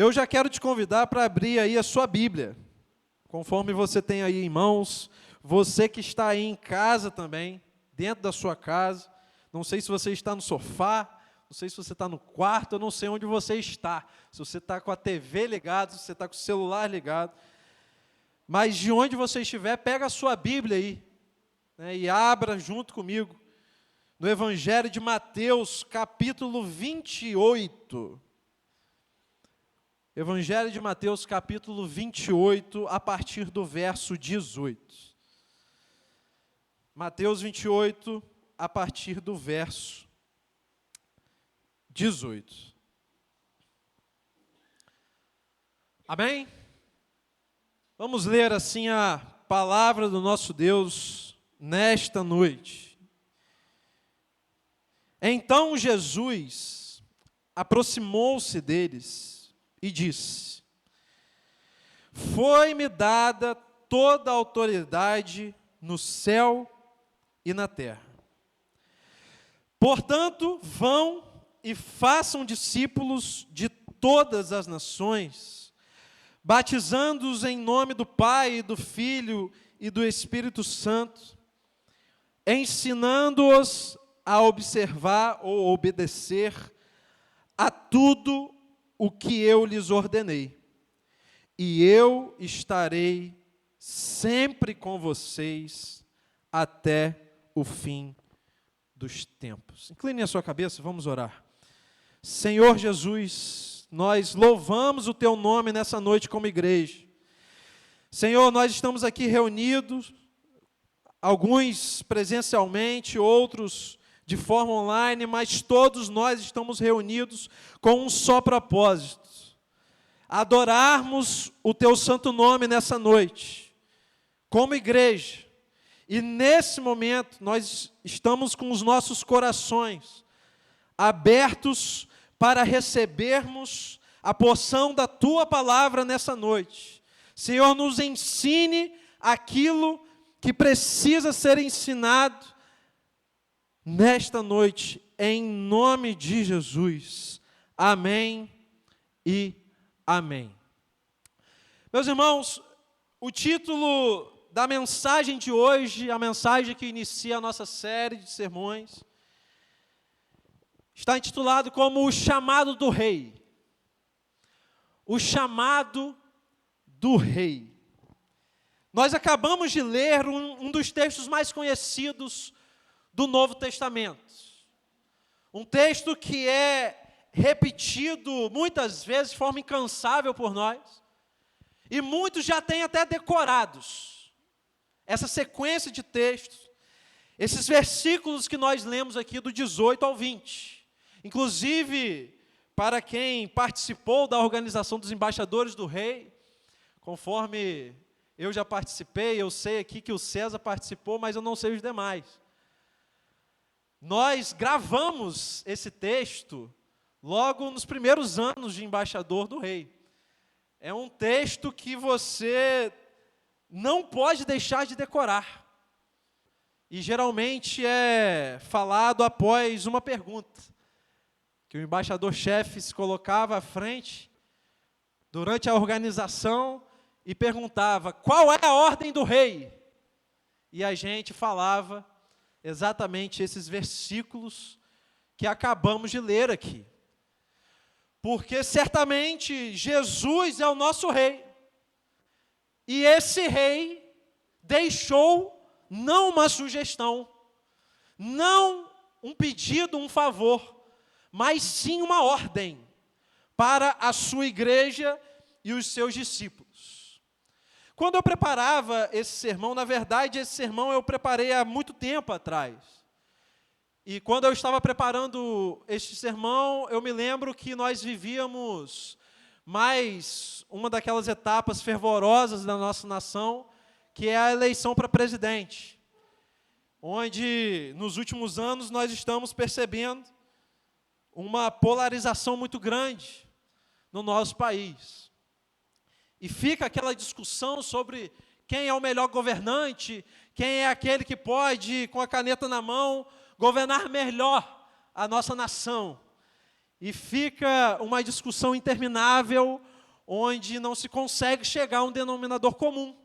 Eu já quero te convidar para abrir aí a sua Bíblia, conforme você tem aí em mãos, você que está aí em casa também, dentro da sua casa, não sei se você está no sofá, não sei se você está no quarto, eu não sei onde você está, se você está com a TV ligada, se você está com o celular ligado, mas de onde você estiver, pega a sua Bíblia aí, né, e abra junto comigo, no Evangelho de Mateus, capítulo 28, Evangelho de Mateus, capítulo 28, a partir do verso 18. Mateus 28, a partir do verso 18. Amém? Vamos ler assim a palavra do nosso Deus nesta noite. Então Jesus aproximou-se deles e disse: Foi-me dada toda a autoridade no céu e na terra. Portanto, vão e façam discípulos de todas as nações, batizando-os em nome do Pai, e do Filho e do Espírito Santo, ensinando-os a observar ou obedecer a tudo o que eu lhes ordenei. E eu estarei sempre com vocês até o fim dos tempos. Incline a sua cabeça, vamos orar. Senhor Jesus, nós louvamos o Teu nome nessa noite como igreja. Senhor, nós estamos aqui reunidos, alguns presencialmente, outros de forma online, mas todos nós estamos reunidos com um só propósito: adorarmos o Teu santo nome nessa noite, como igreja. E nesse momento, nós estamos com os nossos corações abertos para recebermos a porção da Tua palavra nessa noite. Senhor, nos ensine aquilo que precisa ser ensinado nesta noite, em nome de Jesus. Amém e amém. Meus irmãos, o título da mensagem de hoje, a mensagem que inicia a nossa série de sermões, está intitulado como O Chamado do Rei. O Chamado do Rei. Nós acabamos de ler um dos textos mais conhecidos do Novo Testamento. Um texto que é repetido muitas vezes de forma incansável por nós, e muitos já têm até decorados essa sequência de textos, esses versículos que nós lemos aqui do 18 ao 20. Inclusive, para quem participou da organização dos embaixadores do rei, conforme eu já participei, eu sei aqui que o César participou, mas eu não sei os demais. Nós gravamos esse texto logo nos primeiros anos de embaixador do rei. É um texto que você não pode deixar de decorar. E geralmente é falado após uma pergunta, que o embaixador-chefe se colocava à frente durante a organização e perguntava: qual é a ordem do rei? E a gente falava exatamente esses versículos que acabamos de ler aqui. Porque certamente Jesus é o nosso rei. E esse rei deixou não uma sugestão, não um pedido, um favor, mas sim uma ordem para a sua igreja e os seus discípulos. Quando eu preparava esse sermão, na verdade, esse sermão eu preparei há muito tempo atrás. E quando eu estava preparando este sermão, eu me lembro que nós vivíamos mais uma daquelas etapas fervorosas da nossa nação, que é a eleição para presidente, onde nos últimos anos nós estamos percebendo uma polarização muito grande no nosso país. E fica aquela discussão sobre quem é o melhor governante, quem é aquele que pode, com a caneta na mão, governar melhor a nossa nação. E fica uma discussão interminável, onde não se consegue chegar a um denominador comum.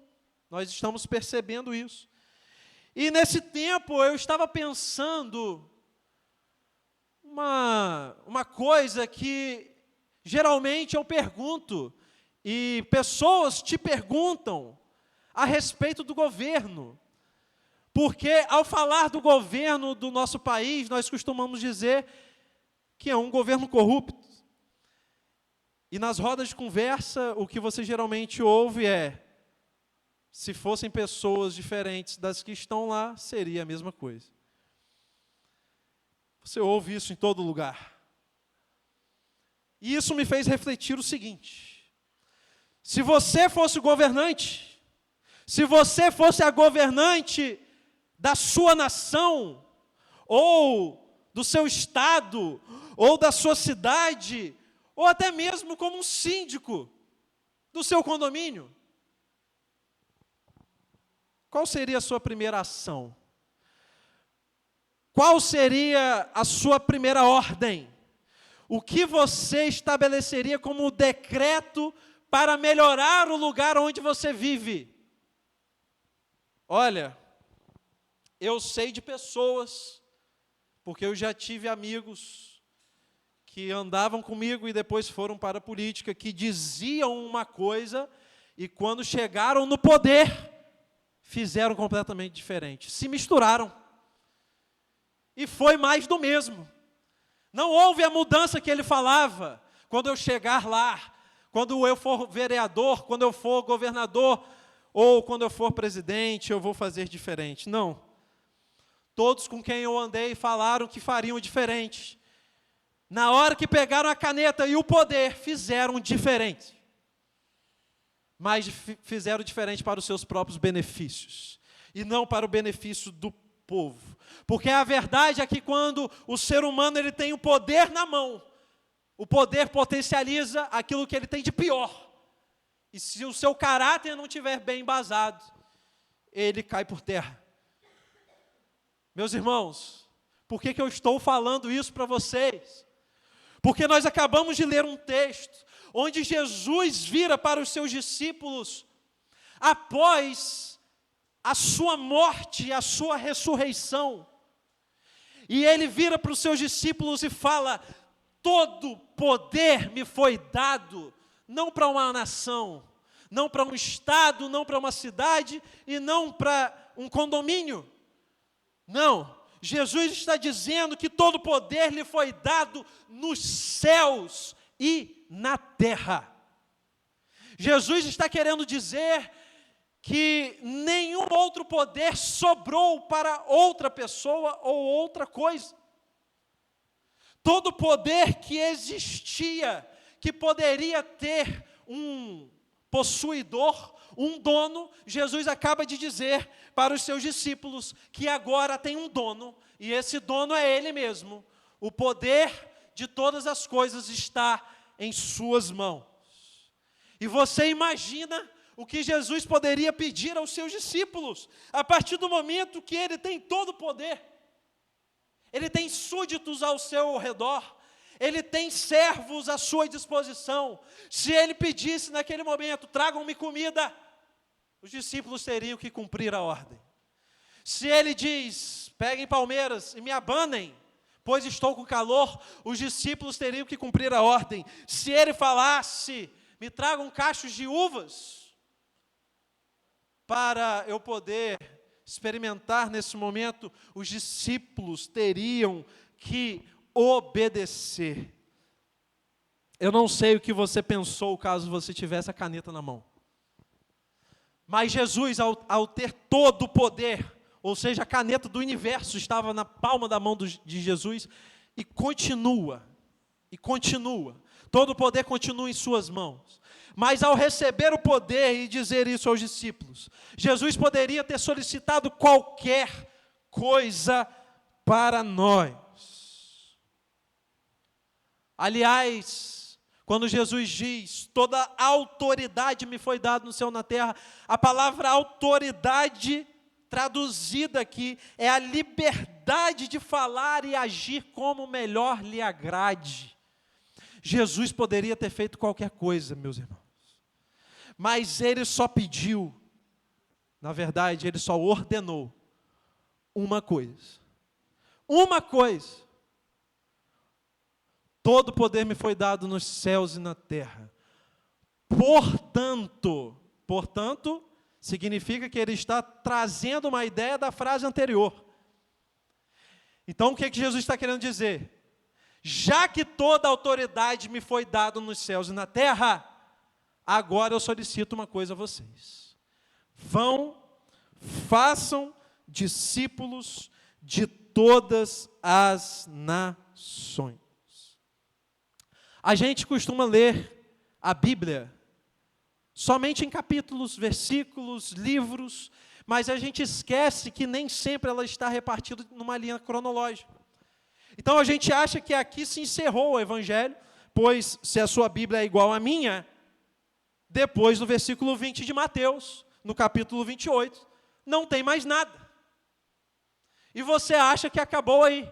Nós estamos percebendo isso. E nesse tempo eu estava pensando uma coisa que geralmente eu pergunto, e pessoas te perguntam a respeito do governo. Porque ao falar do governo do nosso país, nós costumamos dizer que é um governo corrupto. E nas rodas de conversa, o que você geralmente ouve é: se fossem pessoas diferentes das que estão lá, seria a mesma coisa. Você ouve isso em todo lugar. E isso me fez refletir o seguinte: se você fosse o governante, se você fosse a governante da sua nação, ou do seu estado, ou da sua cidade, ou até mesmo como um síndico do seu condomínio, qual seria a sua primeira ação? Qual seria a sua primeira ordem? O que você estabeleceria como decreto para melhorar o lugar onde você vive? Olha, eu sei de pessoas, porque eu já tive amigos que andavam comigo e depois foram para a política, que diziam uma coisa e quando chegaram no poder, fizeram completamente diferente. Se misturaram. E foi mais do mesmo. Não houve a mudança que ele falava. Quando eu chegar lá, quando eu for vereador, quando eu for governador, ou quando eu for presidente, eu vou fazer diferente. Não. Todos com quem eu andei falaram que fariam diferente. Na hora que pegaram a caneta e o poder, fizeram diferente. Mas fizeram diferente para os seus próprios benefícios. E não para o benefício do povo. Porque a verdade é que quando o ser humano ele tem o poder na mão, o poder potencializa aquilo que ele tem de pior. E se o seu caráter não estiver bem embasado, ele cai por terra. Meus irmãos, por que eu estou falando isso para vocês? Porque nós acabamos de ler um texto onde Jesus vira para os seus discípulos após a sua morte e a sua ressurreição. E ele vira para os seus discípulos e fala: todo poder me foi dado, não para uma nação, não para um estado, não para uma cidade e não para um condomínio. Não, Jesus está dizendo que todo poder lhe foi dado nos céus e na terra. Jesus está querendo dizer que nenhum outro poder sobrou para outra pessoa ou outra coisa. Todo poder que existia, que poderia ter um possuidor, um dono, Jesus acaba de dizer para os seus discípulos que agora tem um dono, e esse dono é Ele mesmo. O poder de todas as coisas está em suas mãos. E você imagina o que Jesus poderia pedir aos seus discípulos, a partir do momento que Ele tem todo o poder. Ele tem súditos ao seu redor, Ele tem servos à sua disposição. Se Ele pedisse naquele momento: tragam-me comida, os discípulos teriam que cumprir a ordem. Se Ele diz: peguem palmeiras e me abanem, pois estou com calor, os discípulos teriam que cumprir a ordem. Se Ele falasse: me tragam cachos de uvas, para eu poder experimentar nesse momento, os discípulos teriam que obedecer. Eu não sei o que você pensou caso você tivesse a caneta na mão. Mas Jesus, ao ter todo o poder, ou seja, a caneta do universo estava na palma da mão de Jesus, e continua, todo o poder continua em suas mãos. Mas ao receber o poder e dizer isso aos discípulos, Jesus poderia ter solicitado qualquer coisa para nós. Aliás, quando Jesus diz: toda autoridade me foi dada no céu e na terra, a palavra autoridade traduzida aqui é a liberdade de falar e agir como melhor lhe agrade. Jesus poderia ter feito qualquer coisa, meus irmãos. Mas ele só pediu, na verdade, ele só ordenou uma coisa. Uma coisa. Todo poder me foi dado nos céus e na terra. Portanto, significa que ele está trazendo uma ideia da frase anterior. Então, o que Jesus está querendo dizer? Já que toda autoridade me foi dada nos céus e na terra, agora eu solicito uma coisa a vocês. Vão, façam discípulos de todas as nações. A gente costuma ler a Bíblia somente em capítulos, versículos, livros, mas a gente esquece que nem sempre ela está repartida numa linha cronológica. Então a gente acha que aqui se encerrou o Evangelho, pois se a sua Bíblia é igual à minha, depois do versículo 20 de Mateus, no capítulo 28, não tem mais nada. E você acha que acabou aí,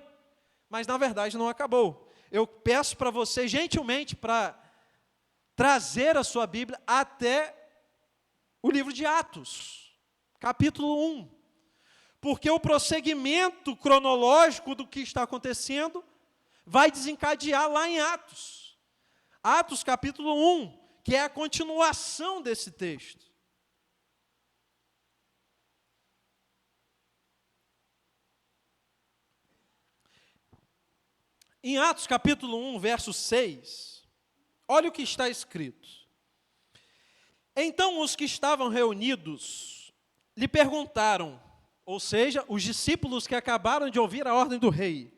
mas na verdade não acabou. Eu peço para você, gentilmente, para trazer a sua Bíblia até o livro de Atos, capítulo 1. Porque o prosseguimento cronológico do que está acontecendo vai desencadear lá em Atos. Atos, capítulo 1, que é a continuação desse texto. Em Atos capítulo 1, verso 6, olha o que está escrito. Então os que estavam reunidos lhe perguntaram, ou seja, os discípulos que acabaram de ouvir a ordem do rei: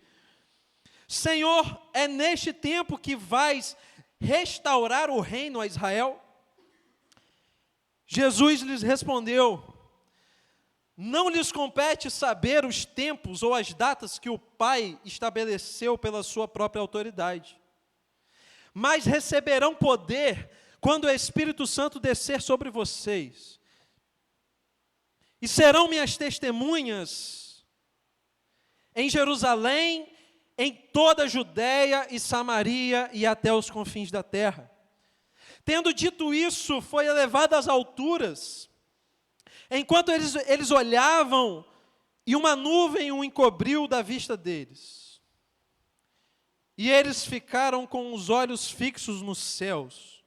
Senhor, é neste tempo que vais restaurar o reino a Israel? Jesus lhes respondeu: não lhes compete saber os tempos ou as datas que o Pai estabeleceu pela sua própria autoridade. Mas receberão poder quando o Espírito Santo descer sobre vocês. E serão minhas testemunhas em Jerusalém, em toda a Judéia e Samaria e até os confins da terra. Tendo dito isso, foi elevado às alturas. Enquanto eles olhavam, e uma nuvem o encobriu da vista deles. E eles ficaram com os olhos fixos nos céus,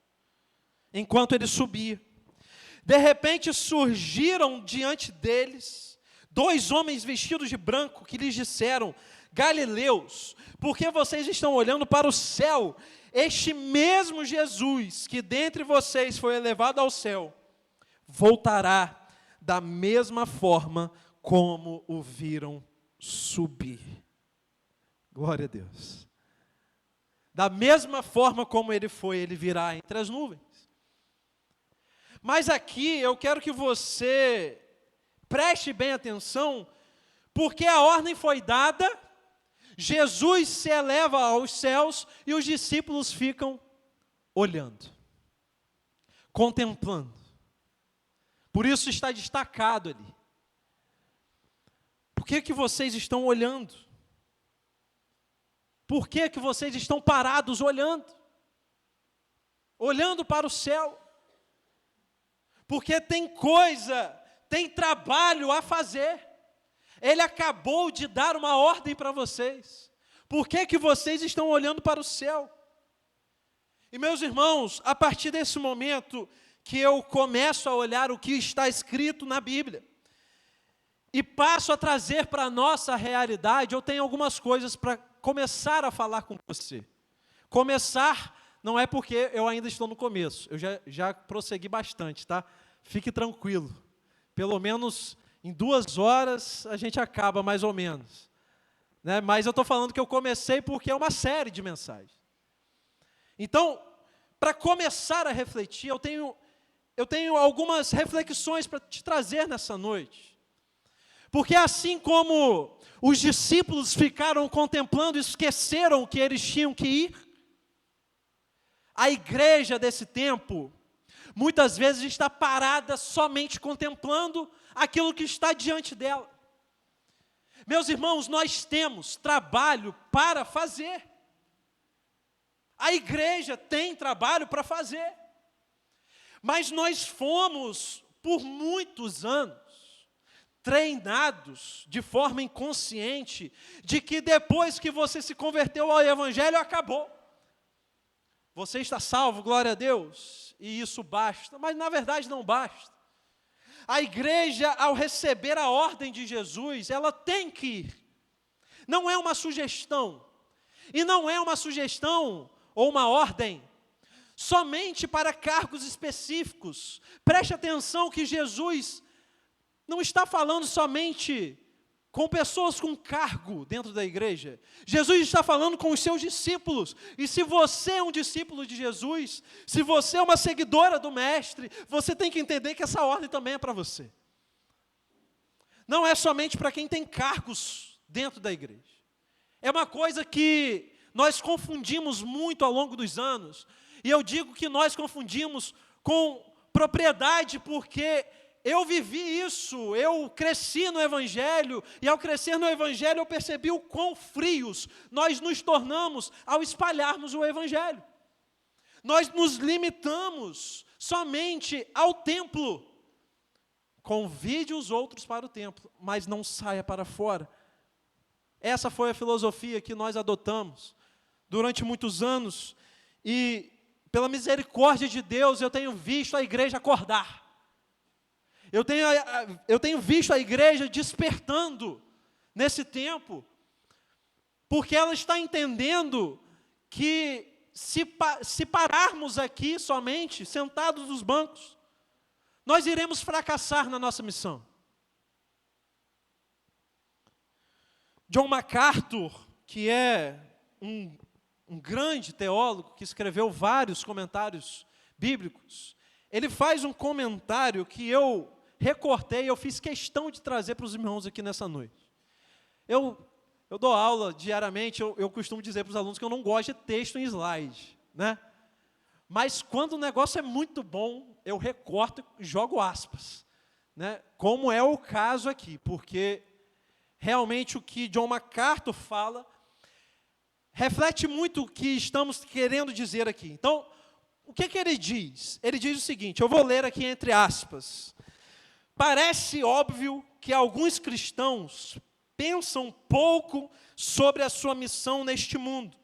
enquanto ele subia. De repente surgiram diante deles 2 homens vestidos de branco, que lhes disseram: Galileus, por que vocês estão olhando para o céu? Este mesmo Jesus, que dentre vocês foi elevado ao céu, voltará da mesma forma como o viram subir. Glória a Deus. Da mesma forma como ele foi, ele virá entre as nuvens. Mas aqui eu quero que você preste bem atenção, porque a ordem foi dada, Jesus se eleva aos céus e os discípulos ficam olhando, contemplando. Por isso está destacado ali. Por que vocês estão olhando? Por que vocês estão parados olhando? Olhando para o céu? Porque tem coisa, tem trabalho a fazer. Ele acabou de dar uma ordem para vocês. Por que vocês estão olhando para o céu? E meus irmãos, a partir desse momento que eu começo a olhar o que está escrito na Bíblia e passo a trazer para a nossa realidade, eu tenho algumas coisas para começar a falar com você. Começar não é porque eu ainda estou no começo, eu já prossegui bastante, tá? Fique tranquilo, pelo menos em 2 horas a gente acaba mais ou menos, né? Mas eu estou falando que eu comecei porque é uma série de mensagens. Então, para começar a refletir, eu tenho algumas reflexões para te trazer nessa noite. Porque assim como os discípulos ficaram contemplando e esqueceram que eles tinham que ir, a igreja desse tempo, muitas vezes está parada somente contemplando aquilo que está diante dela. Meus irmãos, nós temos trabalho para fazer. A igreja tem trabalho para fazer. Mas nós fomos, por muitos anos, treinados de forma inconsciente, de que depois que você se converteu ao Evangelho, acabou. Você está salvo, glória a Deus, e isso basta. Mas na verdade não basta. A igreja, ao receber a ordem de Jesus, ela tem que ir. Não é uma sugestão. E não é uma sugestão ou uma ordem somente para cargos específicos. Preste atenção que Jesus não está falando somente com pessoas com cargo dentro da igreja. Jesus está falando com os seus discípulos. E se você é um discípulo de Jesus, se você é uma seguidora do Mestre, você tem que entender que essa ordem também é para você. Não é somente para quem tem cargos dentro da igreja. É uma coisa que nós confundimos muito ao longo dos anos. E eu digo que nós confundimos com propriedade, porque eu vivi isso, eu cresci no Evangelho, e ao crescer no Evangelho eu percebi o quão frios nós nos tornamos ao espalharmos o Evangelho. Nós nos limitamos somente ao templo. Convide os outros para o templo, mas não saia para fora. Essa foi a filosofia que nós adotamos durante muitos anos, e pela misericórdia de Deus eu tenho visto a igreja acordar. Eu tenho visto a igreja despertando nesse tempo, porque ela está entendendo que se pararmos aqui somente, sentados nos bancos, nós iremos fracassar na nossa missão. John MacArthur, que é um grande teólogo, que escreveu vários comentários bíblicos, ele faz um comentário que eu recortei, eu fiz questão de trazer para os irmãos aqui nessa noite. Eu dou aula diariamente, eu costumo dizer para os alunos que eu não gosto de texto em slide, né? Mas quando o negócio é muito bom, eu recorto e jogo aspas, né? Como é o caso aqui, porque realmente o que John MacArthur fala reflete muito o que estamos querendo dizer aqui. Então, o que ele diz? Ele diz o seguinte, eu vou ler aqui entre aspas. Parece óbvio que alguns cristãos pensam pouco sobre a sua missão neste mundo,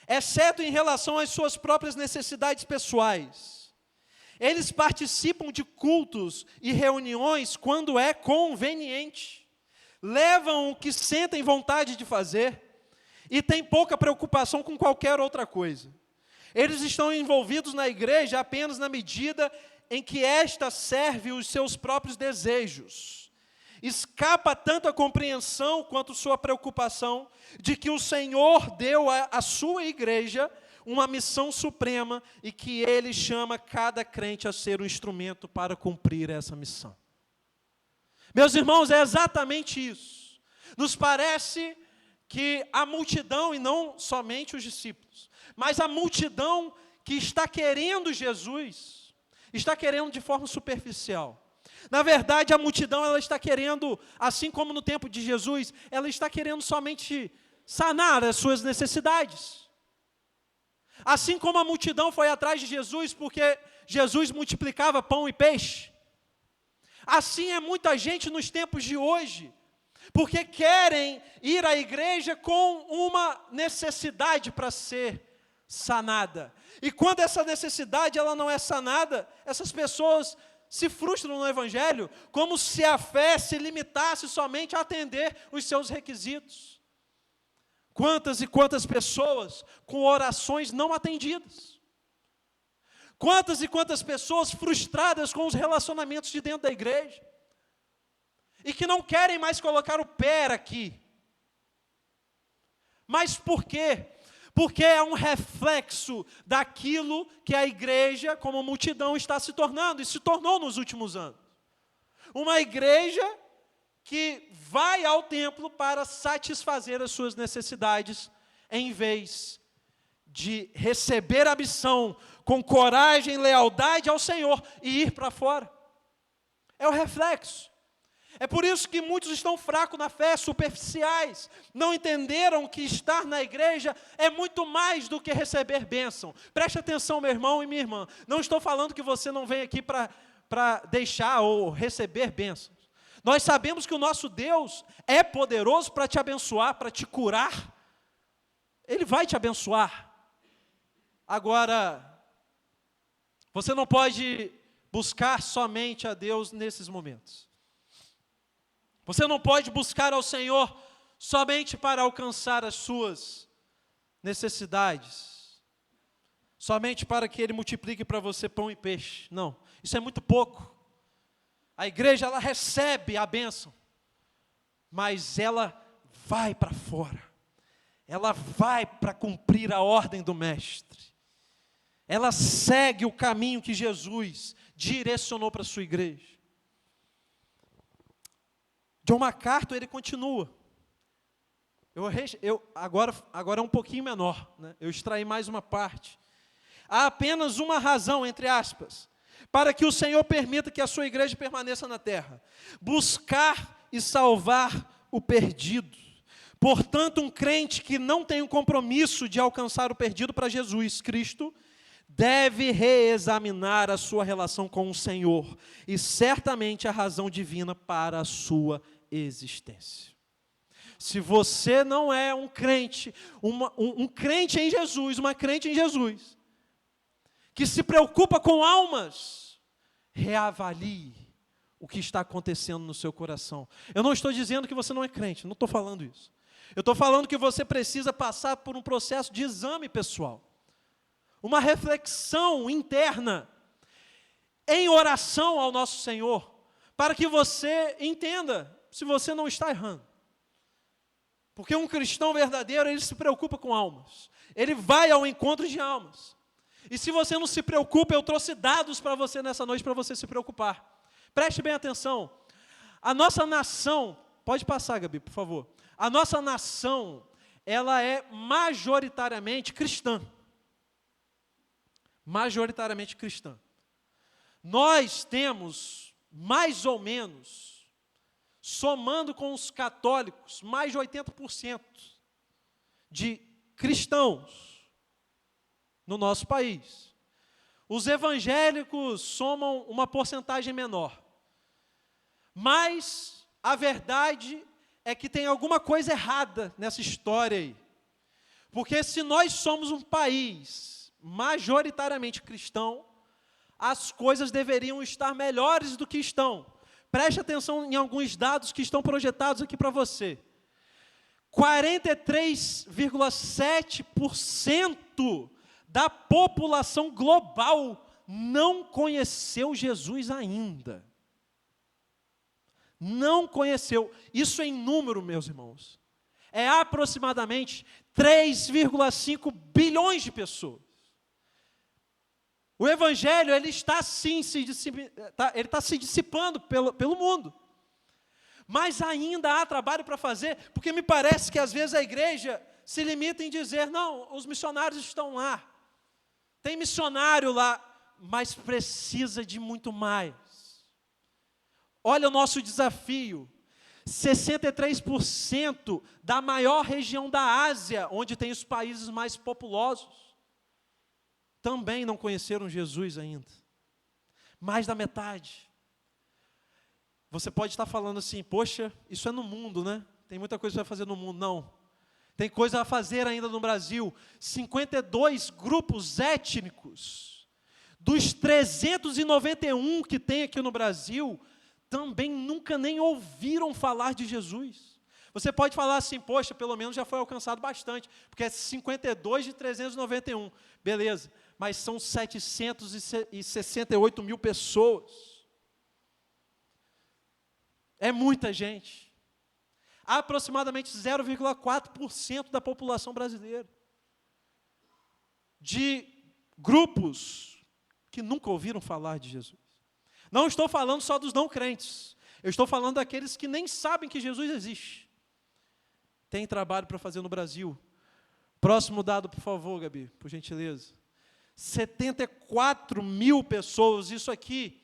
exceto em relação às suas próprias necessidades pessoais. Eles participam de cultos e reuniões quando é conveniente, levam o que sentem vontade de fazer e têm pouca preocupação com qualquer outra coisa. Eles estão envolvidos na igreja apenas na medida em que esta serve os seus próprios desejos. Escapa tanto a compreensão quanto sua preocupação de que o Senhor deu à sua igreja uma missão suprema e que Ele chama cada crente a ser um instrumento para cumprir essa missão. Meus irmãos, é exatamente isso. Nos parece que a multidão, e não somente os discípulos, mas a multidão que está querendo Jesus, está querendo de forma superficial. Na verdade, a multidão ela está querendo, assim como no tempo de Jesus, ela está querendo somente sanar as suas necessidades. Assim como a multidão foi atrás de Jesus, porque Jesus multiplicava pão e peixe. Assim é muita gente nos tempos de hoje, porque querem ir à igreja com uma necessidade para ser sanada. E quando essa necessidade ela não é sanada, essas pessoas se frustram no Evangelho, como se a fé se limitasse somente a atender os seus requisitos. Quantas e quantas pessoas com orações não atendidas. Quantas e quantas pessoas frustradas com os relacionamentos de dentro da igreja. E que não querem mais colocar o pé aqui. Mas por quê? Porque é um reflexo daquilo que a igreja, como multidão, está se tornando, e se tornou nos últimos anos. Uma igreja que vai ao templo para satisfazer as suas necessidades, em vez de receber a missão com coragem e lealdade ao Senhor e ir para fora. É o reflexo. É por isso que muitos estão fracos na fé, superficiais, não entenderam que estar na igreja é muito mais do que receber bênção. Preste atenção, meu irmão e minha irmã, não estou falando que você não vem aqui para deixar ou receber bênçãos. Nós sabemos que o nosso Deus é poderoso para te abençoar, para te curar. Ele vai te abençoar. Agora, você não pode buscar somente a Deus nesses momentos. Você não pode buscar ao Senhor somente para alcançar as suas necessidades, somente para que Ele multiplique para você pão e peixe. Não, isso é muito pouco. A igreja, ela recebe a bênção, mas ela vai para fora, ela vai para cumprir a ordem do Mestre, ela segue o caminho que Jesus direcionou para a sua igreja. John MacArthur, ele continua. Agora é um pouquinho menor, né? Eu extraí mais uma parte. Há apenas uma razão, entre aspas, para que o Senhor permita que a sua igreja permaneça na terra: buscar e salvar o perdido. Portanto, um crente que não tem o compromisso de alcançar o perdido para Jesus Cristo, deve reexaminar a sua relação com o Senhor, e certamente a razão divina para a sua existência. Se você não é um crente, um crente em Jesus, uma crente em Jesus, que se preocupa com almas, reavalie o que está acontecendo no seu coração. Eu não estou dizendo que você não é crente, não estou falando isso. Eu estou falando que você precisa passar por um processo de exame pessoal, uma reflexão interna, em oração ao nosso Senhor, para que você entenda se você não está errando. Porque um cristão verdadeiro, ele se preocupa com almas, ele vai ao encontro de almas. E se você não se preocupa, eu trouxe dados para você nessa noite, para você se preocupar. Preste bem atenção. A nossa nação, pode passar, Gabi, por favor. A nossa nação, ela é majoritariamente cristã. Majoritariamente cristã. Nós temos, mais ou menos, somando com os católicos, mais de 80% de cristãos no nosso país. Os evangélicos somam uma porcentagem menor. Mas a verdade é que tem alguma coisa errada nessa história aí. Porque se nós somos um país majoritariamente cristão, as coisas deveriam estar melhores do que estão. Preste atenção em alguns dados que estão projetados aqui para você. 43,7% da população global não conheceu Jesus ainda. Não conheceu. Isso em número, meus irmãos. É aproximadamente 3,5 bilhões de pessoas. O Evangelho, ele está sim se dissipando pelo mundo. Mas ainda há trabalho para fazer, porque me parece que às vezes a igreja se limita em dizer, não, os missionários estão lá. Tem missionário lá, mas precisa de muito mais. Olha o nosso desafio. 63% da maior região da Ásia, onde tem os países mais populosos, também não conheceram Jesus ainda. Mais da metade. Você pode estar falando assim, poxa, isso é no mundo, né? Tem muita coisa para fazer no mundo. Não. Tem coisa a fazer ainda no Brasil. 52 grupos étnicos, dos 391 que tem aqui no Brasil, também nunca nem ouviram falar de Jesus. Você pode falar assim, poxa, pelo menos já foi alcançado bastante, porque é 52 de 391. Beleza, mas são 768 mil pessoas. É muita gente. Aproximadamente 0,4% da população brasileira. De grupos que nunca ouviram falar de Jesus. Não estou falando só dos não crentes. Eu estou falando daqueles que nem sabem que Jesus existe. Tem trabalho para fazer no Brasil. Próximo dado, por favor, Gabi, por gentileza. 74 mil pessoas, isso aqui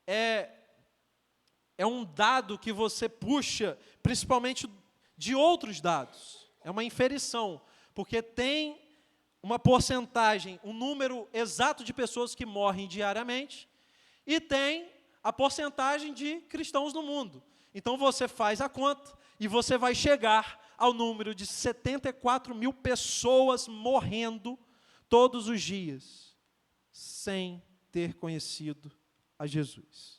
é é um dado que você puxa, principalmente de outros dados. É uma inferição, porque tem uma porcentagem, um número exato de pessoas que morrem diariamente, e tem a porcentagem de cristãos no mundo. Então você faz a conta, e você vai chegar ao número de 74 mil pessoas morrendo todos os dias, sem ter conhecido a Jesus.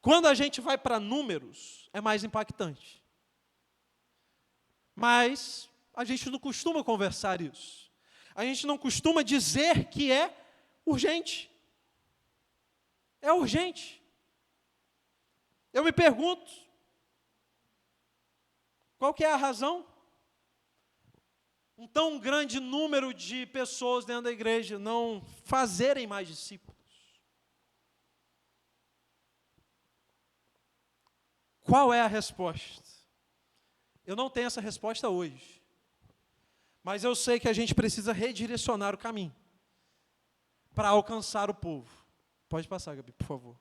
Quando a gente vai para números, é mais impactante. Mas a gente não costuma conversar isso. A gente não costuma dizer que é urgente. É urgente. Eu me pergunto, qual que é a razão? Um tão grande número de pessoas dentro da igreja não fazerem mais discípulos. Qual é a resposta? Eu não tenho essa resposta hoje. Mas eu sei que a gente precisa redirecionar o caminho para alcançar o povo. Pode passar, Gabi, por favor.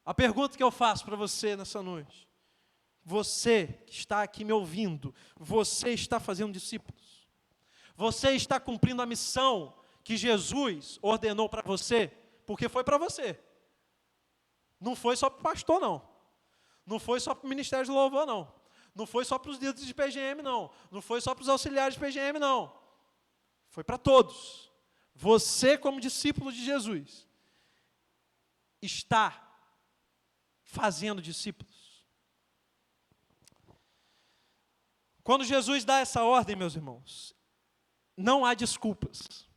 A pergunta que eu faço para você nessa noite: você que está aqui me ouvindo, você está fazendo discípulos? Você está cumprindo a missão que Jesus ordenou para você? Porque foi para você. Não foi só para o pastor, não. Não foi só para o Ministério de Louvor, não. Não foi só para os líderes de PGM, não. Não foi só para os auxiliares de PGM, não. Foi para todos. Você, como discípulo de Jesus, está fazendo discípulos. Quando Jesus dá essa ordem, meus irmãos, não há desculpas.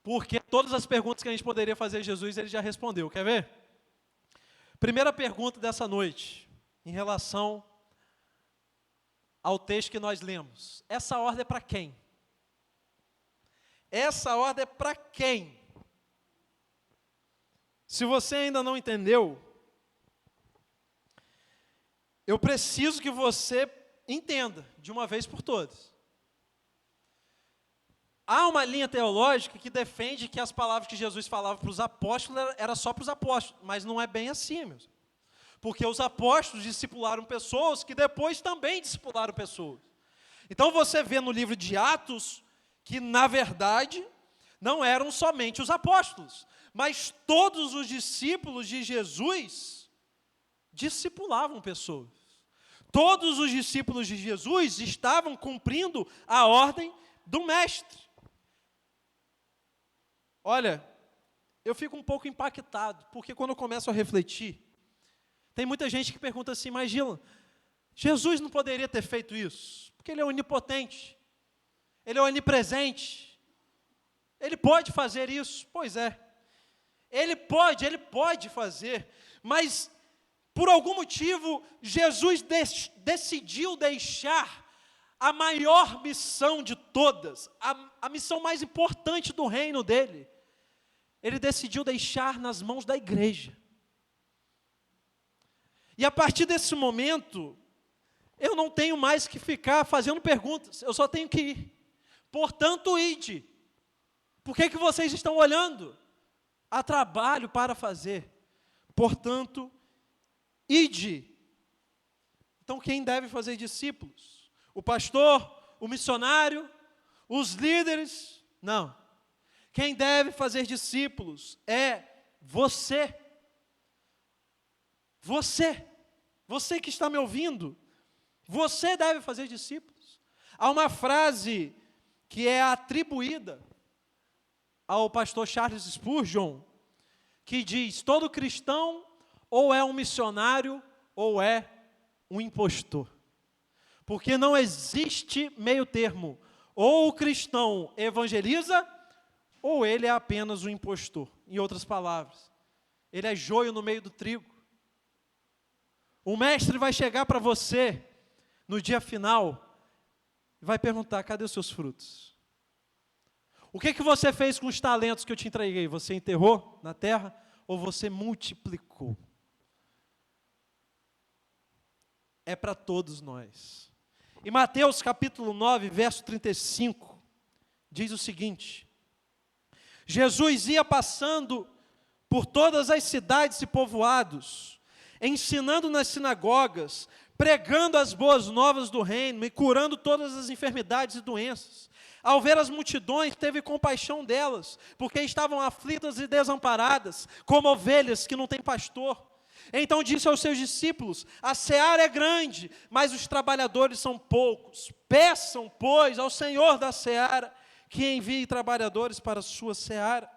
Porque todas as perguntas que a gente poderia fazer a Jesus, ele já respondeu. Quer ver? Primeira pergunta dessa noite, em relação ao texto que nós lemos. Essa ordem é para quem? Essa ordem é para quem? Se você ainda não entendeu, eu preciso que você entenda, de uma vez por todas. Há uma linha teológica que defende que as palavras que Jesus falava para os apóstolos era só para os apóstolos, mas não é bem assim, meus. Porque os apóstolos discipularam pessoas que depois também discipularam pessoas. Então você vê no livro de Atos que, na verdade, não eram somente os apóstolos, mas todos os discípulos de Jesus discipulavam pessoas. Todos os discípulos de Jesus estavam cumprindo a ordem do Mestre. Olha, eu fico um pouco impactado, porque quando eu começo a refletir, tem muita gente que pergunta assim: mas Gila, Jesus não poderia ter feito isso? Porque ele é onipotente, ele é onipresente, ele pode fazer isso. Pois é, ele pode fazer, mas por algum motivo, Jesus decidiu deixar a maior missão de todas, a missão mais importante do reino dele. Ele decidiu deixar nas mãos da igreja. E a partir desse momento, eu não tenho mais que ficar fazendo perguntas, eu só tenho que ir. Portanto, ide. Por que vocês estão olhando? Há trabalho para fazer. Portanto, ide. Então, quem deve fazer discípulos? O pastor? O missionário? Os líderes? Não. Quem deve fazer discípulos é você. Você que está me ouvindo, você deve fazer discípulos. Há uma frase que é atribuída ao pastor Charles Spurgeon, que diz: todo cristão ou é um missionário ou é um impostor. Porque não existe meio termo. Ou o cristão evangeliza, ou ele é apenas um impostor. Em outras palavras, ele é joio no meio do trigo. O mestre vai chegar para você no dia final e vai perguntar: cadê os seus frutos? O que você fez com os talentos que eu te entreguei? Você enterrou na terra ou você multiplicou? É para todos nós. Em Mateus capítulo 9, verso 35, diz o seguinte: Jesus ia passando por todas as cidades e povoados, ensinando nas sinagogas, pregando as boas novas do reino e curando todas as enfermidades e doenças. Ao ver as multidões, teve compaixão delas, porque estavam aflitas e desamparadas, como ovelhas que não têm pastor. Então disse aos seus discípulos: a seara é grande, mas os trabalhadores são poucos. Peçam, pois, ao Senhor da seara que envie trabalhadores para a sua seara.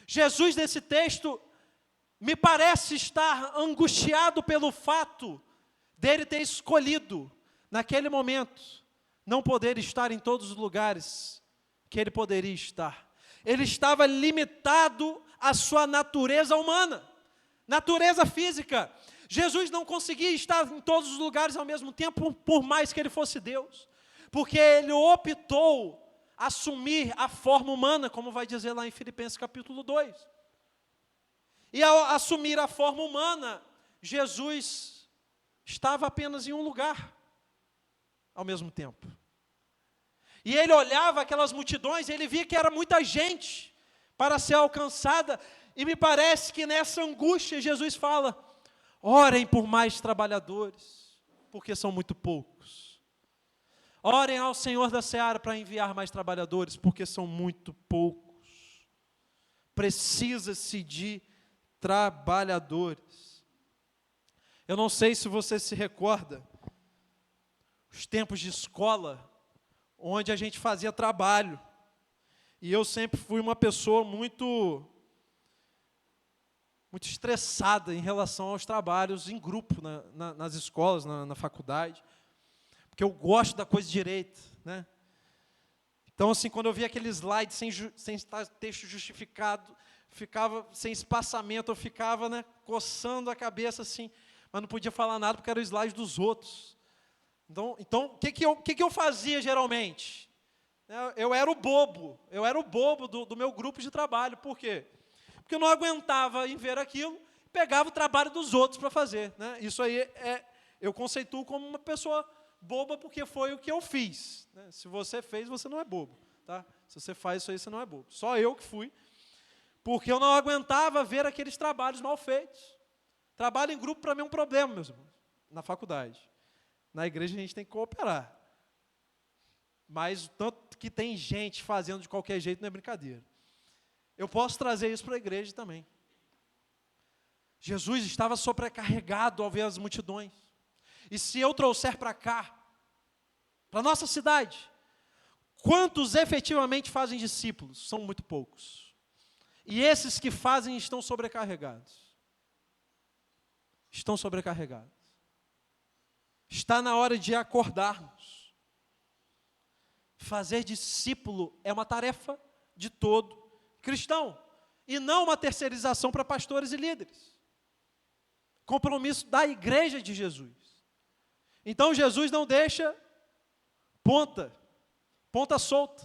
Jesus, nesse texto, me parece estar angustiado pelo fato dele ter escolhido, naquele momento, não poder estar em todos os lugares que ele poderia estar. Ele estava limitado à sua natureza humana, natureza física. Jesus não conseguia estar em todos os lugares ao mesmo tempo, por mais que ele fosse Deus, porque ele optou assumir a forma humana, como vai dizer lá em Filipenses capítulo 2. E ao assumir a forma humana, Jesus estava apenas em um lugar, ao mesmo tempo. E ele olhava aquelas multidões, e ele via que era muita gente para ser alcançada, e me parece que nessa angústia Jesus fala: orem por mais trabalhadores, porque são muito poucos. Orem ao Senhor da seara para enviar mais trabalhadores, porque são muito poucos. Precisa-se de trabalhadores. Eu não sei se você se recorda, os tempos de escola, onde a gente fazia trabalho, e eu sempre fui uma pessoa muito estressada em relação aos trabalhos em grupo, nas escolas, na faculdade, porque eu gosto da coisa direita, né? Então, assim, quando eu via aquele slide sem texto justificado, ficava sem espaçamento, eu ficava, né, coçando a cabeça assim, mas não podia falar nada porque era o slide dos outros. Então o que eu fazia geralmente? Eu era o bobo do meu grupo de trabalho. Por quê? Porque eu não aguentava em ver aquilo, pegava o trabalho dos outros para fazer, né? Isso aí eu conceituo como uma pessoa boba, porque foi o que eu fiz, né? Se você fez, você não é bobo, tá? Se você faz isso aí, você não é bobo. Só eu que fui, porque eu não aguentava ver aqueles trabalhos mal feitos. Trabalho em grupo para mim é um problema, meus irmãos, na faculdade. Na igreja a gente tem que cooperar. Mas o tanto que tem gente fazendo de qualquer jeito não é brincadeira. Eu posso trazer isso para a igreja também. Jesus estava sobrecarregado ao ver as multidões. E se eu trouxer para cá, para a nossa cidade, quantos efetivamente fazem discípulos? São muito poucos. E esses que fazem estão sobrecarregados. Estão sobrecarregados. Está na hora de acordarmos. Fazer discípulo é uma tarefa de todo cristão, e não uma terceirização para pastores e líderes. Compromisso da igreja de Jesus. Então Jesus não deixa ponta solta.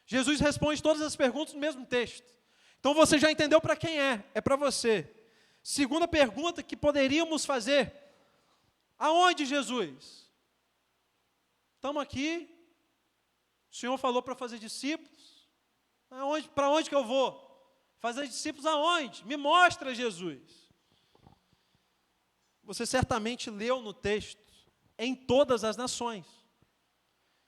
Jesus responde todas as perguntas no mesmo texto. Então você já entendeu para quem é para você. Segunda pergunta que poderíamos fazer: aonde, Jesus? Estamos aqui, o Senhor falou para fazer discípulos, para onde que eu vou? Fazer discípulos aonde? Me mostra, Jesus. Você certamente leu no texto, em todas as nações.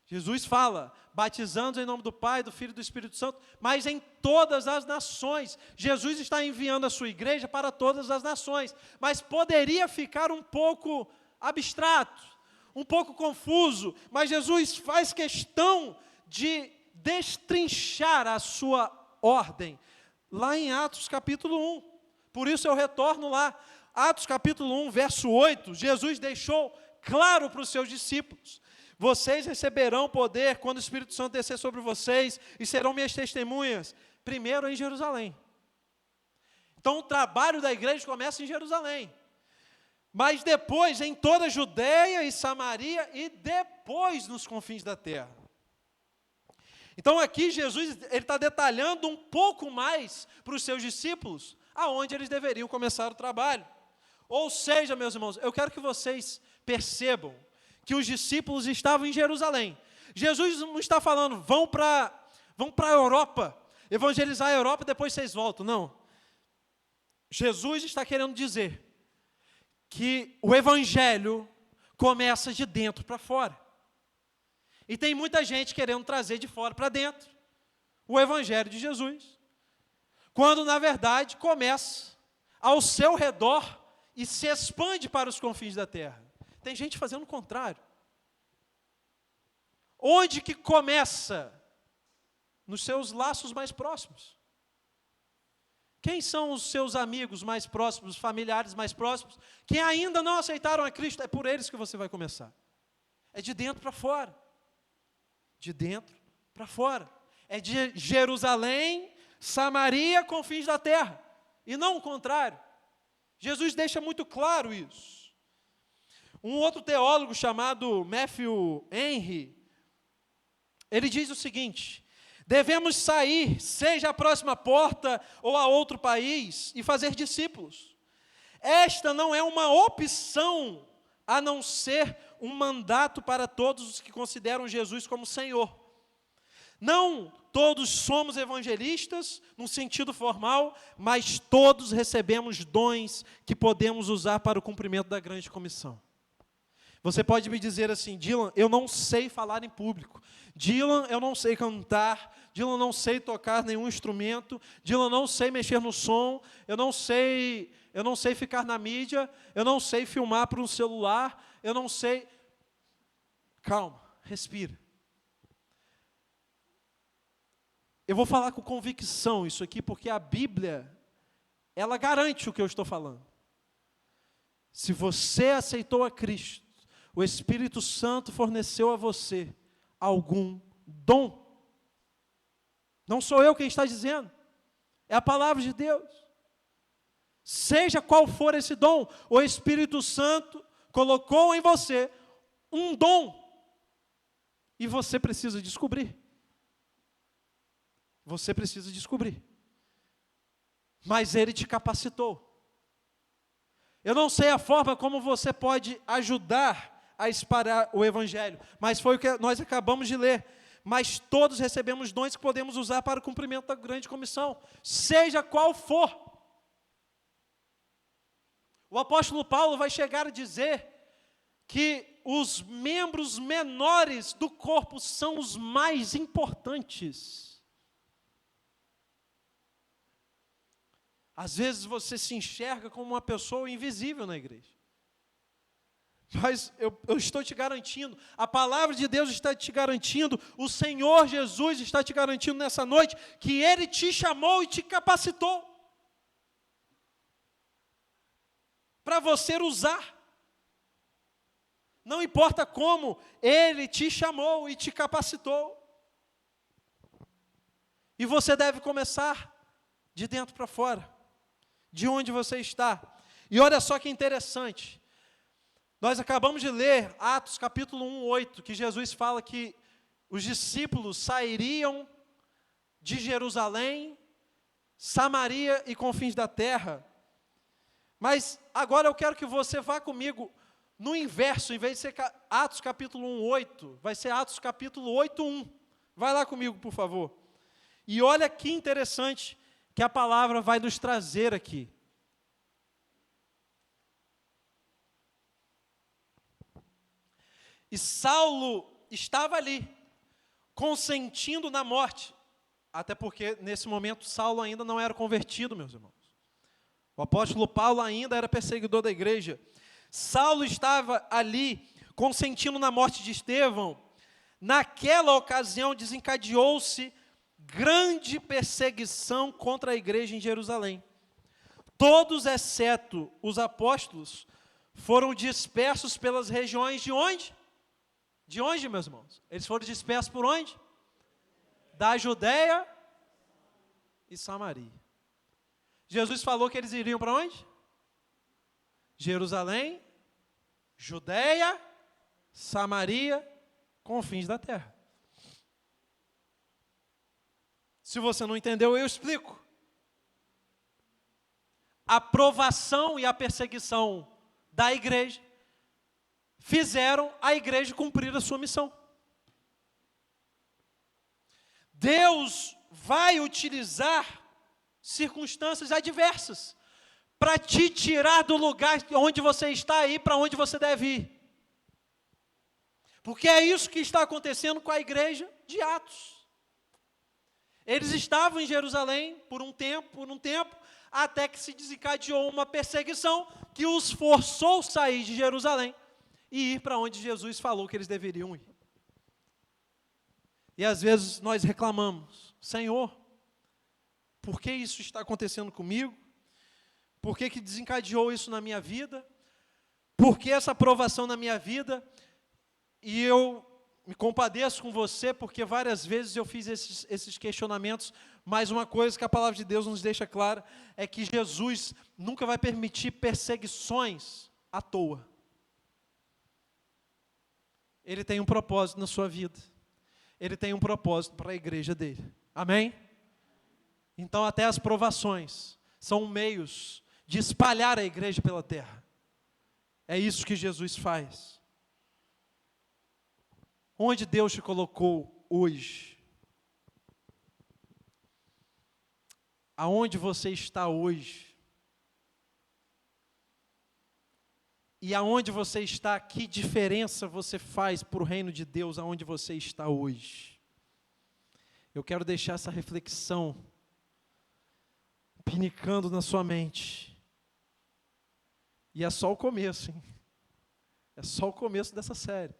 Jesus fala, batizando em nome do Pai, do Filho e do Espírito Santo, mas em todas as nações. Jesus está enviando a sua igreja para todas as nações, mas poderia ficar um pouco abstrato, um pouco confuso, mas Jesus faz questão de destrinchar a sua ordem, lá em Atos capítulo 1, por isso eu retorno lá, Atos capítulo 1, verso 8, Jesus deixou claro para os seus discípulos: vocês receberão poder quando o Espírito Santo descer sobre vocês, e serão minhas testemunhas, primeiro em Jerusalém. Então o trabalho da igreja começa em Jerusalém, mas depois em toda a Judeia e Samaria, e depois nos confins da terra. Então aqui Jesus está detalhando um pouco mais para os seus discípulos, aonde eles deveriam começar o trabalho. Ou seja, meus irmãos, eu quero que vocês percebam que os discípulos estavam em Jerusalém. Jesus não está falando, vão para a Europa, evangelizar a Europa e depois vocês voltam. Não. Jesus está querendo dizer que o evangelho começa de dentro para fora. E tem muita gente querendo trazer de fora para dentro o evangelho de Jesus, quando na verdade começa ao seu redor e se expande para os confins da terra. Tem gente fazendo o contrário. Onde que começa? Nos seus laços mais próximos. Quem são os seus amigos mais próximos, familiares mais próximos, que ainda não aceitaram a Cristo? É por eles que você vai começar. É de dentro para fora. De dentro para fora. É de Jerusalém, Samaria, confins da terra. E não o contrário. Jesus deixa muito claro isso. Um outro teólogo chamado Matthew Henry, ele diz o seguinte: devemos sair, seja à próxima porta ou a outro país, e fazer discípulos. Esta não é uma opção, a não ser um mandato para todos os que consideram Jesus como Senhor. Não todos somos evangelistas, num sentido formal, mas todos recebemos dons que podemos usar para o cumprimento da grande comissão. Você pode me dizer assim: Dylan, eu não sei falar em público. Dylan, eu não sei cantar. Dylan, não sei tocar nenhum instrumento. Dylan, não sei mexer no som. Eu não sei ficar na mídia. Eu não sei filmar para um celular. Eu não sei. Calma, respira. Eu vou falar com convicção isso aqui, porque a Bíblia, ela garante o que eu estou falando. Se você aceitou a Cristo, o Espírito Santo forneceu a você algum dom. Não sou eu quem está dizendo, é a palavra de Deus. Seja qual for esse dom, o Espírito Santo colocou em você um dom, e você precisa descobrir. Você precisa descobrir. Mas Ele te capacitou. Eu não sei a forma como você pode ajudar a espalhar o Evangelho, mas foi o que nós acabamos de ler. Mas todos recebemos dons que podemos usar para o cumprimento da grande comissão, seja qual for. O apóstolo Paulo vai chegar a dizer que os membros menores do corpo são os mais importantes. Às vezes você se enxerga como uma pessoa invisível na igreja. Mas eu estou te garantindo, a palavra de Deus está te garantindo, o Senhor Jesus está te garantindo nessa noite, que Ele te chamou e te capacitou para você usar. Não importa como, Ele te chamou e te capacitou. E você deve começar de dentro para fora, de onde você está. E olha só que interessante, nós acabamos de ler Atos capítulo 1, 8, que Jesus fala que os discípulos sairiam de Jerusalém, Samaria e confins da terra. Mas agora eu quero que você vá comigo no inverso, em vez de ser Atos capítulo 1, 8, vai ser Atos capítulo 8, 1. Vai lá comigo, por favor. E olha que interessante que a palavra vai nos trazer aqui. E Saulo estava ali, consentindo na morte, até porque nesse momento Saulo ainda não era convertido, meus irmãos. O apóstolo Paulo ainda era perseguidor da igreja. Saulo estava ali, consentindo na morte de Estevão. Naquela ocasião desencadeou-se grande perseguição contra a igreja em Jerusalém. Todos, exceto os apóstolos, foram dispersos pelas regiões de onde? De onde, meus irmãos? Eles foram dispersos por onde? Da Judéia e Samaria. Jesus falou que eles iriam para onde? Jerusalém, Judéia, Samaria, confins da terra. Se você não entendeu, eu explico. A provação e a perseguição da igreja fizeram a igreja cumprir a sua missão. Deus vai utilizar circunstâncias adversas para te tirar do lugar onde você está e para onde você deve ir. Porque é isso que está acontecendo com a igreja de Atos. Eles estavam em Jerusalém por um tempo, até que se desencadeou uma perseguição que os forçou a sair de Jerusalém e ir para onde Jesus falou que eles deveriam ir. E às vezes nós reclamamos: Senhor, por que isso está acontecendo comigo? Por que desencadeou isso na minha vida? Por que essa provação na minha vida? E eu me compadeço com você, porque várias vezes eu fiz esses questionamentos, mas uma coisa que a palavra de Deus nos deixa clara, é que Jesus nunca vai permitir perseguições à toa. Ele tem um propósito na sua vida. Ele tem um propósito para a igreja dele. Amém? Então até as provações são meios de espalhar a igreja pela terra. É isso que Jesus faz. Onde Deus te colocou hoje? Aonde você está hoje? E aonde você está, que diferença você faz para o reino de Deus aonde você está hoje? Eu quero deixar essa reflexão pinicando na sua mente. E é só o começo, hein? É só o começo dessa série.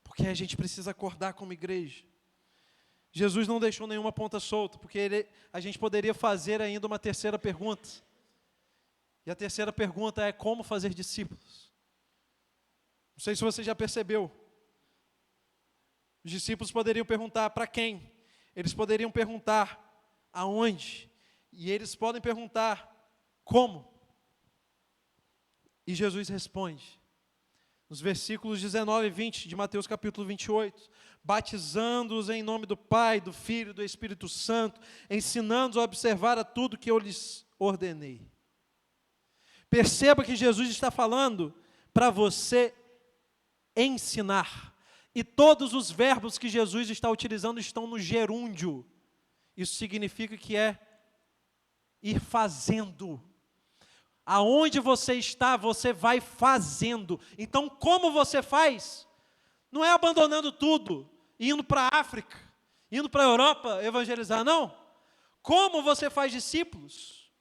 Porque a gente precisa acordar como igreja. Jesus não deixou nenhuma ponta solta, porque a gente poderia fazer ainda uma terceira pergunta. E a terceira pergunta é: como fazer discípulos? Não sei se você já percebeu. Os discípulos poderiam perguntar para quem? Eles poderiam perguntar aonde? E eles podem perguntar como? E Jesus responde, nos versículos 19 e 20 de Mateus capítulo 28, batizando-os em nome do Pai, do Filho e do Espírito Santo, ensinando-os a observar a tudo que eu lhes ordenei. Perceba que Jesus está falando para você ensinar. E todos os verbos que Jesus está utilizando estão no gerúndio. Isso significa que é ir fazendo. Aonde você está, você vai fazendo. Então, como você faz? Não é abandonando tudo, indo para a África, indo para a Europa evangelizar, não. Como você faz discípulos?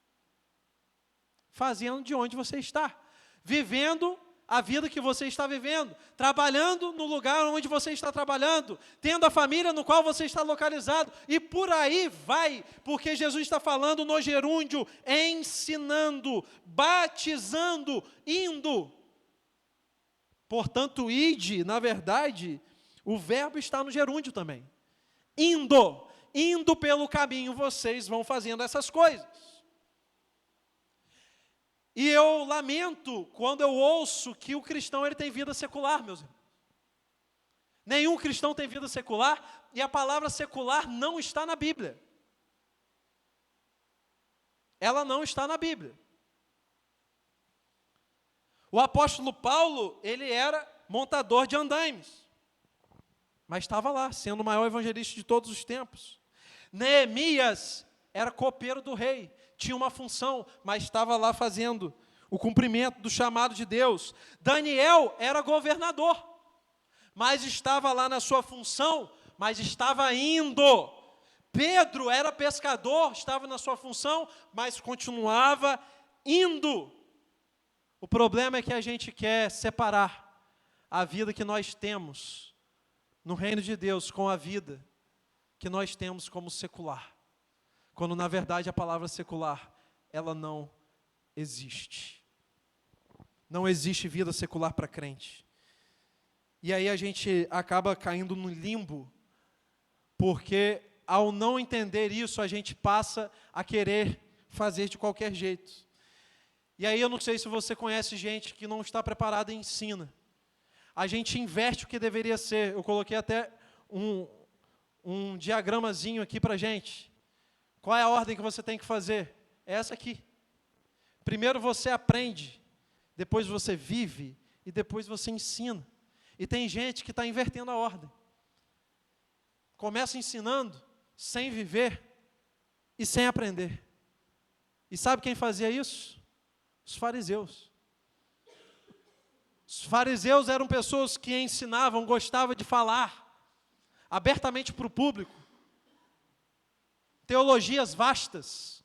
Fazendo de onde você está. Vivendo a vida que você está vivendo, trabalhando no lugar onde você está trabalhando, tendo a família no qual você está localizado, e por aí vai, porque Jesus está falando no gerúndio, ensinando, batizando, indo. Portanto, ide, na verdade, o verbo está no gerúndio também. Indo pelo caminho, vocês vão fazendo essas coisas. E eu lamento quando eu ouço que o cristão ele tem vida secular, meus irmãos. Nenhum cristão tem vida secular, e a palavra secular não está na Bíblia. Ela não está na Bíblia. O apóstolo Paulo, ele era montador de andaimes, mas estava lá, sendo o maior evangelista de todos os tempos. Neemias era copeiro do rei, tinha uma função, mas estava lá fazendo o cumprimento do chamado de Deus. Daniel era governador, mas estava lá na sua função, mas estava indo. Pedro era pescador, estava na sua função, mas continuava indo. O problema é que a gente quer separar a vida que nós temos no reino de Deus com a vida que nós temos como secular. Quando na verdade a palavra secular, ela não existe. Não existe vida secular para crente. E aí a gente acaba caindo no limbo, porque ao não entender isso, a gente passa a querer fazer de qualquer jeito. E aí eu não sei se você conhece gente que não está preparada e ensina. A gente inverte o que deveria ser. Eu coloquei até um diagramazinho aqui para a gente. Qual é a ordem que você tem que fazer? É essa aqui. Primeiro você aprende, depois você vive e depois você ensina. E tem gente que está invertendo a ordem. Começa ensinando, sem viver e sem aprender. E sabe quem fazia isso? Os fariseus. Os fariseus eram pessoas que ensinavam, gostavam de falar abertamente para o público, teologias vastas,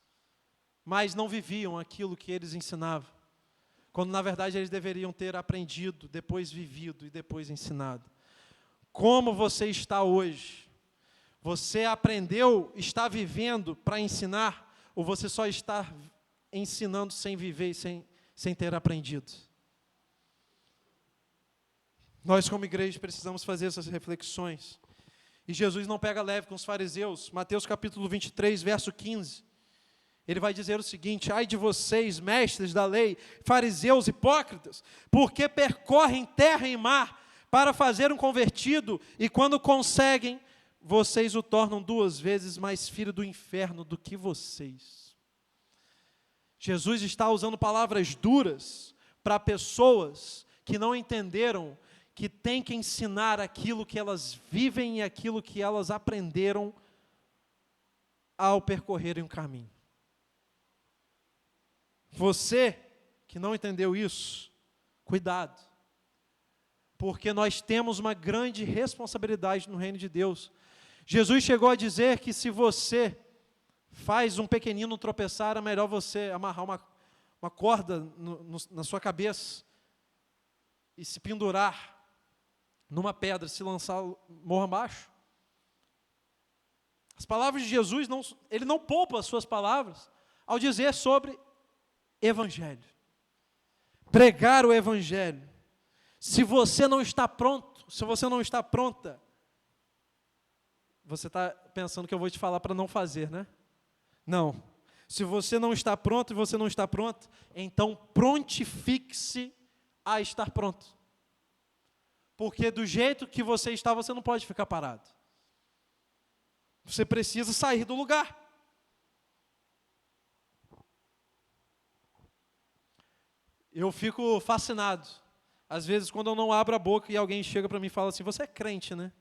mas não viviam aquilo que eles ensinavam, quando na verdade eles deveriam ter aprendido, depois vivido e depois ensinado. Como você está hoje? Você aprendeu, está vivendo para ensinar, ou você só está ensinando sem viver e sem ter aprendido? Nós, como igreja, precisamos fazer essas reflexões. E Jesus não pega leve com os fariseus. Mateus capítulo 23, verso 15. Ele vai dizer o seguinte: ai de vocês, mestres da lei, fariseus hipócritas, porque percorrem terra e mar para fazer um convertido, e quando conseguem, vocês o tornam 2 vezes mais filho do inferno do que vocês. Jesus está usando palavras duras para pessoas que não entenderam que tem que ensinar aquilo que elas vivem e aquilo que elas aprenderam ao percorrerem um caminho. Você que não entendeu isso, cuidado, porque nós temos uma grande responsabilidade no reino de Deus. Jesus chegou a dizer que se você faz um pequenino tropeçar, é melhor você amarrar uma corda na sua cabeça e se pendurar numa pedra, se lançar morro abaixo. As palavras de Jesus, ele não poupa as suas palavras ao dizer sobre Evangelho. Pregar o Evangelho. Se você não está pronto, se você não está pronta, você está pensando que eu vou te falar para não fazer, né? Não. Se você não está pronto e você não está pronto, então prontifique-se a estar pronto. Porque do jeito que você está, você não pode ficar parado. Você precisa sair do lugar. Eu fico fascinado. Às vezes, quando eu não abro a boca e alguém chega para mim e fala assim: você é crente, né?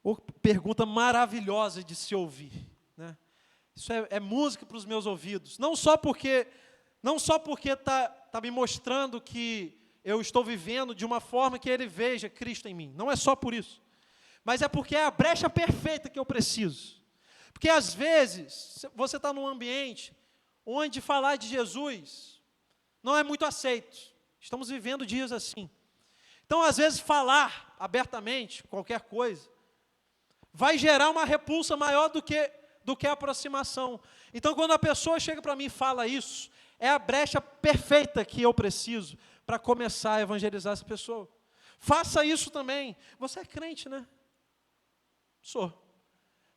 Ou pergunta maravilhosa de se ouvir, né? Isso é música para os meus ouvidos. Não só porque está me mostrando que eu estou vivendo de uma forma que ele veja Cristo em mim. Não é só por isso. Mas é porque é a brecha perfeita que eu preciso. Porque às vezes, você está num ambiente onde falar de Jesus não é muito aceito. Estamos vivendo dias assim. Então, às vezes, falar abertamente qualquer coisa vai gerar uma repulsa maior do que a aproximação. Então, quando a pessoa chega para mim e fala isso, é a brecha perfeita que eu preciso para começar a evangelizar essa pessoa. Faça isso também. Você é crente, né? Sou.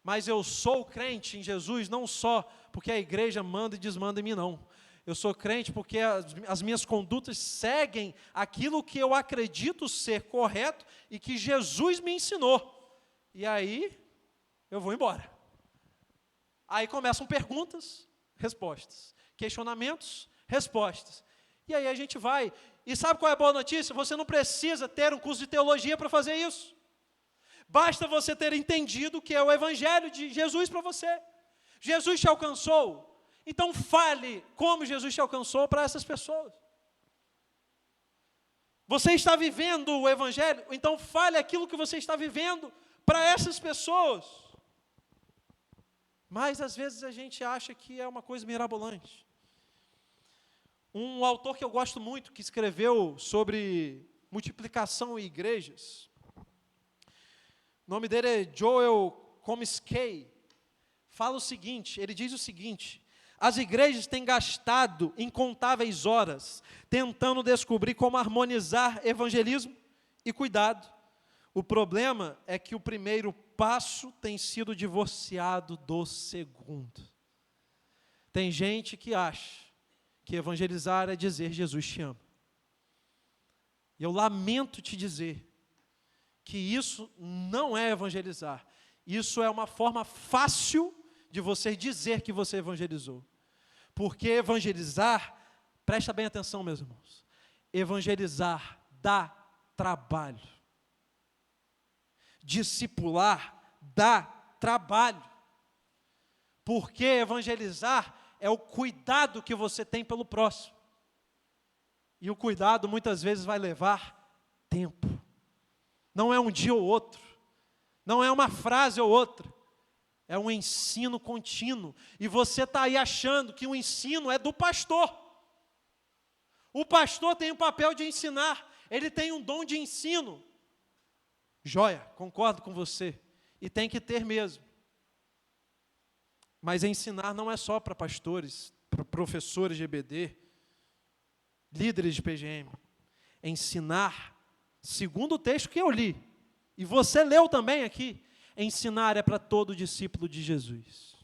Mas eu sou crente em Jesus não só porque a igreja manda e desmanda em mim, não. Eu sou crente porque as minhas condutas seguem aquilo que eu acredito ser correto e que Jesus me ensinou. E aí, eu vou embora. Aí começam perguntas, respostas. Questionamentos, respostas. E aí a gente vai. E sabe qual é a boa notícia? Você não precisa ter um curso de teologia para fazer isso. Basta você ter entendido o que é o Evangelho de Jesus para você. Jesus te alcançou. Então fale como Jesus te alcançou para essas pessoas. Você está vivendo o Evangelho? Então fale aquilo que você está vivendo para essas pessoas. Mas às vezes a gente acha que é uma coisa mirabolante. Um autor que eu gosto muito, que escreveu sobre multiplicação em igrejas, o nome dele é Joel Comiskey, fala o seguinte, ele diz o seguinte: as igrejas têm gastado incontáveis horas tentando descobrir como harmonizar evangelismo e cuidado. O problema é que o primeiro passo tem sido divorciado do segundo. Tem gente que acha que evangelizar é dizer Jesus te ama. E eu lamento te dizer que isso não é evangelizar. Isso é uma forma fácil de você dizer que você evangelizou. Porque evangelizar, presta bem atenção, meus irmãos, evangelizar dá trabalho. Discipular dá trabalho. Porque evangelizar é o cuidado que você tem pelo próximo. E o cuidado muitas vezes vai levar tempo. Não é um dia ou outro. Não é uma frase ou outra. É um ensino contínuo. E você está aí achando que o ensino é do pastor. O pastor tem o papel de ensinar. Ele tem um dom de ensino. Joia, concordo com você. E tem que ter mesmo. Mas ensinar não é só para pastores, para professores de EBD, líderes de PGM. Ensinar, segundo o texto que eu li, e você leu também aqui, ensinar é para todo discípulo de Jesus.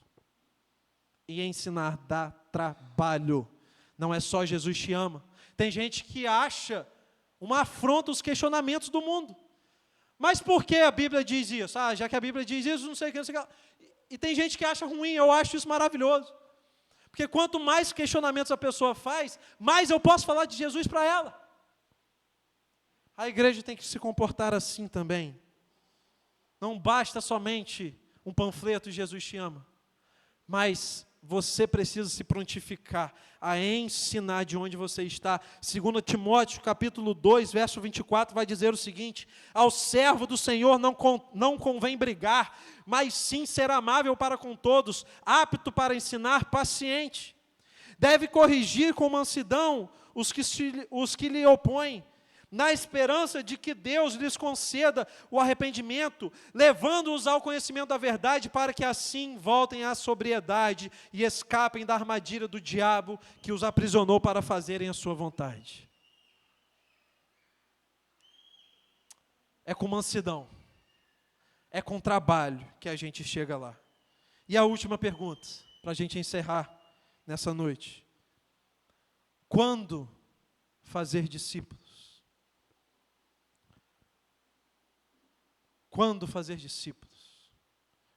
E ensinar dá trabalho. Não é só Jesus te ama. Tem gente que acha uma afronta os questionamentos do mundo. Mas por que a Bíblia diz isso? Já que a Bíblia diz isso, não sei o que, não sei o que. E tem gente que acha ruim, eu acho isso maravilhoso. Porque quanto mais questionamentos a pessoa faz, mais eu posso falar de Jesus para ela. A igreja tem que se comportar assim também. Não basta somente um panfleto Jesus te ama, mas você precisa se prontificar a ensinar de onde você está. 2 Timóteo, capítulo 2, verso 24, vai dizer o seguinte: ao servo do Senhor não convém brigar, mas sim ser amável para com todos, apto para ensinar, paciente. Deve corrigir com mansidão os que lhe opõem, na esperança de que Deus lhes conceda o arrependimento, levando-os ao conhecimento da verdade, para que assim voltem à sobriedade e escapem da armadilha do diabo que os aprisionou para fazerem a sua vontade. É com mansidão, é com trabalho que a gente chega lá. E a última pergunta, para a gente encerrar nessa noite: quando fazer discípulos? Quando fazer discípulos?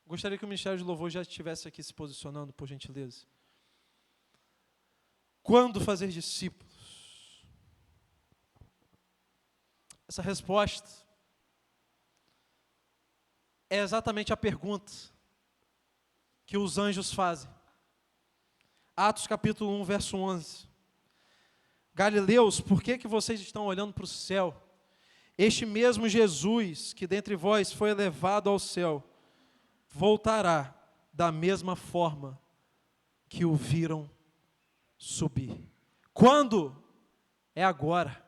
Gostaria que o Ministério de Louvor já estivesse aqui se posicionando, por gentileza. Quando fazer discípulos? Essa resposta é exatamente a pergunta que os anjos fazem. Atos capítulo 1, verso 11. Galileus, por que vocês estão olhando para o céu? Este mesmo Jesus, que dentre vós foi elevado ao céu, voltará da mesma forma que o viram subir. Quando? É agora.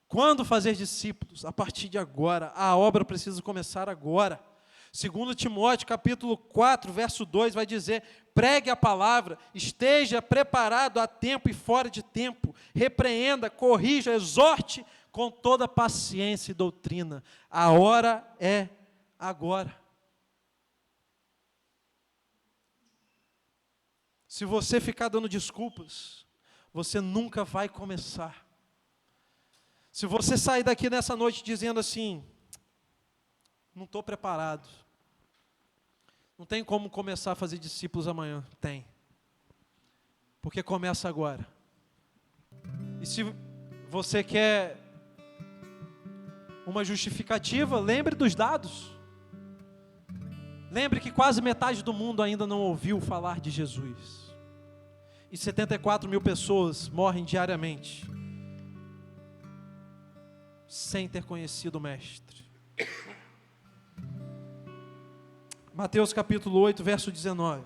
Quando fazer discípulos? A partir de agora. A obra precisa começar agora. 2 Timóteo, capítulo 4, verso 2, vai dizer: pregue a palavra, esteja preparado a tempo e fora de tempo, repreenda, corrija, exorte com toda paciência e doutrina. A hora é agora. Se você ficar dando desculpas, você nunca vai começar. Se você sair daqui nessa noite dizendo assim: não estou preparado, não tem como começar a fazer discípulos amanhã. Tem. Porque começa agora. E se você quer uma justificativa, lembre dos dados. Lembre que quase metade do mundo ainda não ouviu falar de Jesus. E 74 mil pessoas morrem diariamente sem ter conhecido o Mestre. Mateus capítulo 8, verso 19.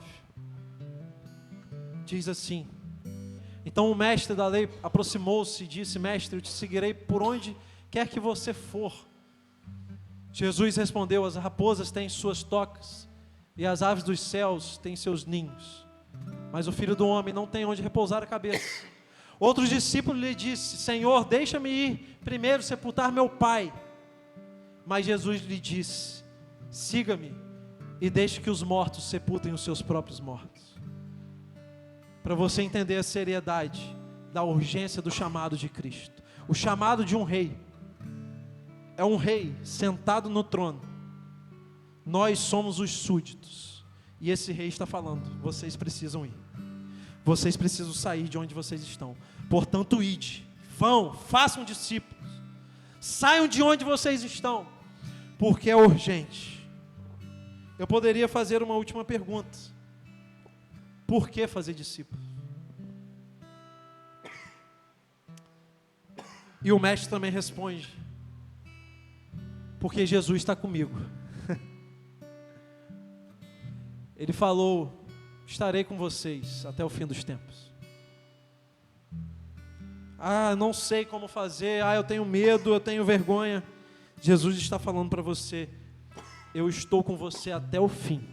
Diz assim: então o mestre da lei aproximou-se e disse: mestre, eu te seguirei por onde quer que você for. Jesus respondeu: as raposas têm suas tocas, e as aves dos céus têm seus ninhos, mas o Filho do Homem não tem onde repousar a cabeça. Outro discípulo lhe disse: Senhor, deixa-me ir primeiro sepultar meu pai. Mas Jesus lhe disse: siga-me e deixe que os mortos sepultem os seus próprios mortos. Para você entender a seriedade da urgência do chamado de Cristo. O chamado de um rei é um rei sentado no trono. Nós somos os súditos. E esse rei está falando: vocês precisam ir. Vocês precisam sair de onde vocês estão. Portanto, ide, vão, façam discípulos. Saiam de onde vocês estão, porque é urgente. eu poderia fazer uma última pergunta: por que fazer discípulos? E o mestre também responde: porque Jesus está comigo. Ele falou: estarei com vocês até o fim dos tempos. Não sei como fazer, eu tenho medo, eu tenho vergonha. Jesus está falando para você: eu estou com você até o fim.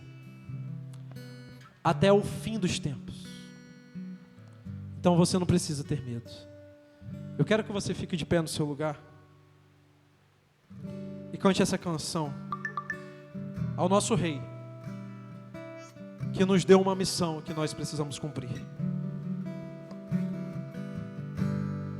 Até o fim dos tempos. Então você não precisa ter medo. Eu quero que você fique de pé no seu lugar e cante essa canção ao nosso Rei, que nos deu uma missão que nós precisamos cumprir.